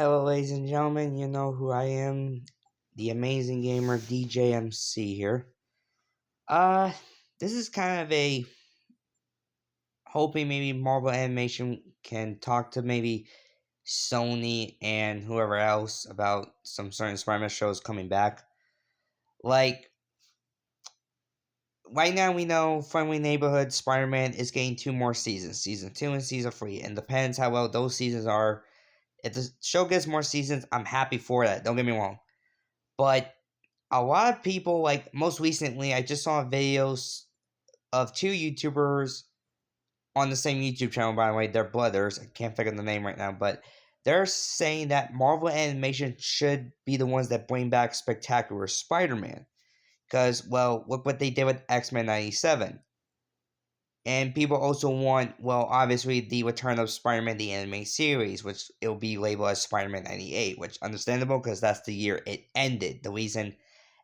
Hello, ladies and gentlemen. You know who I am, the amazing gamer DJMC here. Uh, this is kind of a hoping maybe Marvel Animation can talk to maybe Sony and whoever else about some certain Spider-Man shows coming back. Like right now, we know Friendly Neighborhood Spider-Man is getting two more seasons, season 2 and season 3, and depends how well those seasons are. If the show gets more seasons, I'm happy for that. Don't get me wrong, but a lot of people, like most recently, I just saw videos of two YouTubers on the same YouTube channel, by the way. They're brothers. I can't figure the name right now, but they're saying that Marvel Animation should be the ones that bring back Spectacular Spider-Man. Because, well, look what they did with X-Men 97. And people also want, well, obviously, the return of Spider-Man, the anime series, which it'll be labeled as Spider-Man 98, which understandable because that's the year it ended. The reason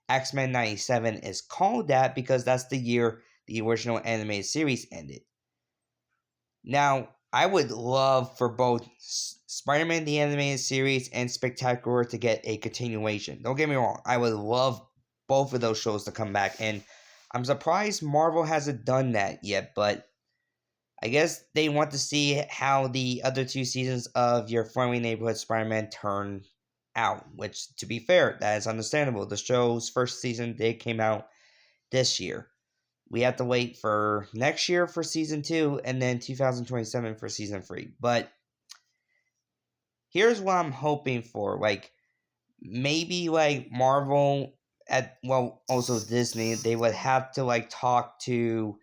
X-Men 97 is called that because that's the year the original animated series ended. Now, I would love for both Spider-Man the animated series and Spectacular to get a continuation. Don't get me wrong, I would love both of those shows to come back, and I'm surprised Marvel hasn't done that yet, but I guess they want to see how the other two seasons of your Friendly Neighborhood Spider-Man turn out, which, to be fair, that is understandable. The show's first season, they came out this year. We have to wait for next year for season 2 and then 2027 for season 3. But here's what I'm hoping for. Like, maybe, like, Marvel, also Disney, they would have to, like, talk to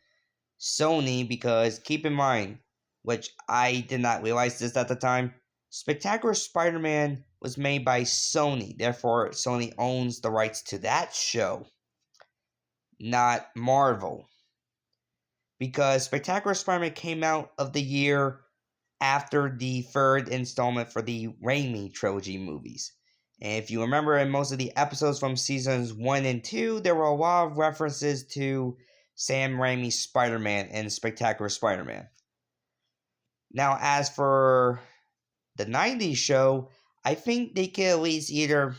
Sony because, keep in mind, which I did not realize this at the time, Spectacular Spider-Man was made by Sony. Therefore, Sony owns the rights to that show, not Marvel. Because Spectacular Spider-Man came out of the year after the third installment for the Raimi trilogy movies. And if you remember in most of the episodes from seasons 1 and 2, there were a lot of references to Sam Raimi's Spider-Man and Spectacular Spider-Man. Now, as for the 90s show, I think they could at least either...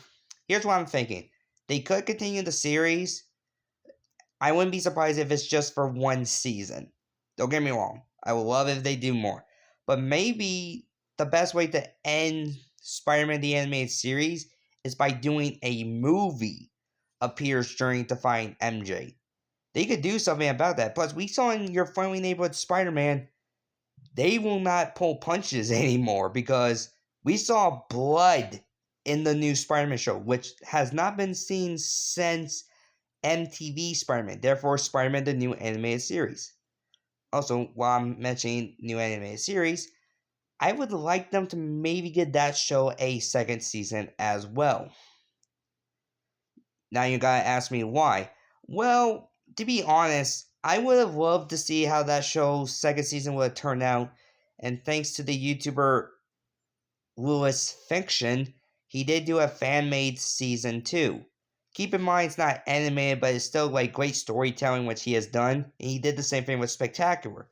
Here's what I'm thinking. They could continue the series. I wouldn't be surprised if it's just for one season. Don't get me wrong. I would love if they do more. But maybe the best way to end Spider-Man the Animated Series is by doing a movie appears during to find MJ. They could do something about that. Plus, we saw in Your Friendly Neighborhood Spider-Man, they will not pull punches anymore because we saw blood in the new Spider-Man show, which has not been seen since MTV Spider-Man. Therefore, Spider-Man the new animated series. Also, while I'm mentioning new animated series, I would like them to maybe give that show a second season as well. Now you gotta ask me why. Well, to be honest, I would have loved to see how that show's second season would have turned out, and thanks to the YouTuber Lewis Fiction, he did do a fan-made season 2. Keep in mind it's not animated, but it's still like great storytelling, which he has done. And he did the same thing with Spectacular.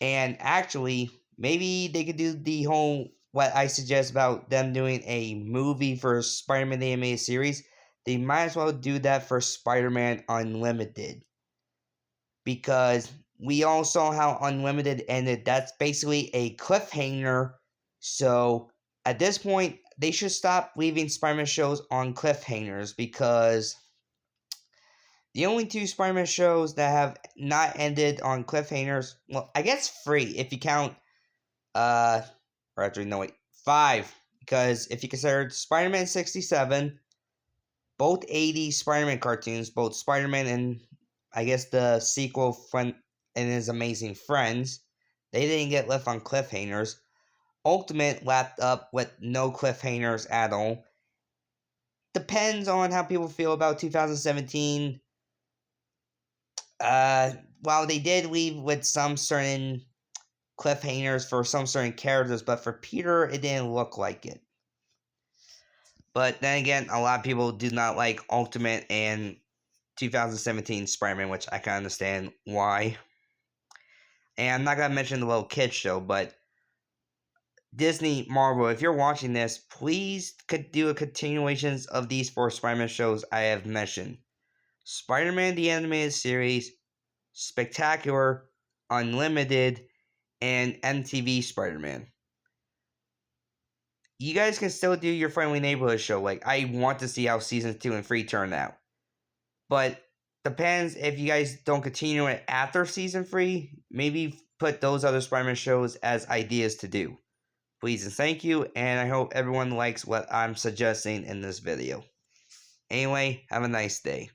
And actually, maybe they could do the whole what I suggest about them doing a movie for Spider-Man the Animated Series. They might as well do that for Spider-Man Unlimited. Because we all saw how Unlimited ended. That's basically a cliffhanger. So at this point, they should stop leaving Spider-Man shows on cliffhangers because the only two Spider-Man shows that have not ended on cliffhangers, well, I guess 3 if you count, or actually, no, wait, 5, because if you consider Spider-Man 67, both 80s Spider-Man cartoons, both Spider-Man and, I guess, the sequel, Friend and His Amazing Friends, they didn't get left on cliffhangers. Ultimate lapped up with no cliffhangers at all. Depends on how people feel about 2017. While they did leave with some certain cliffhangers for some certain characters, but for Peter, it didn't look like it. But then again, a lot of people do not like Ultimate and 2017 Spider-Man, which I can understand why. And I'm not going to mention the little kid show, but Disney, Marvel, if you're watching this, please could do a continuations of these 4 Spider-Man shows I have mentioned. Spider-Man the Animated Series, Spectacular, Unlimited, and MTV Spider-Man. You guys can still do your Friendly Neighborhood show. Like, I want to see how seasons 2 and 3 turn out. But depends if you guys don't continue it after season 3. Maybe put those other Spider-Man shows as ideas to do. Please and thank you, and I hope everyone likes what I'm suggesting in this video. Anyway, have a nice day.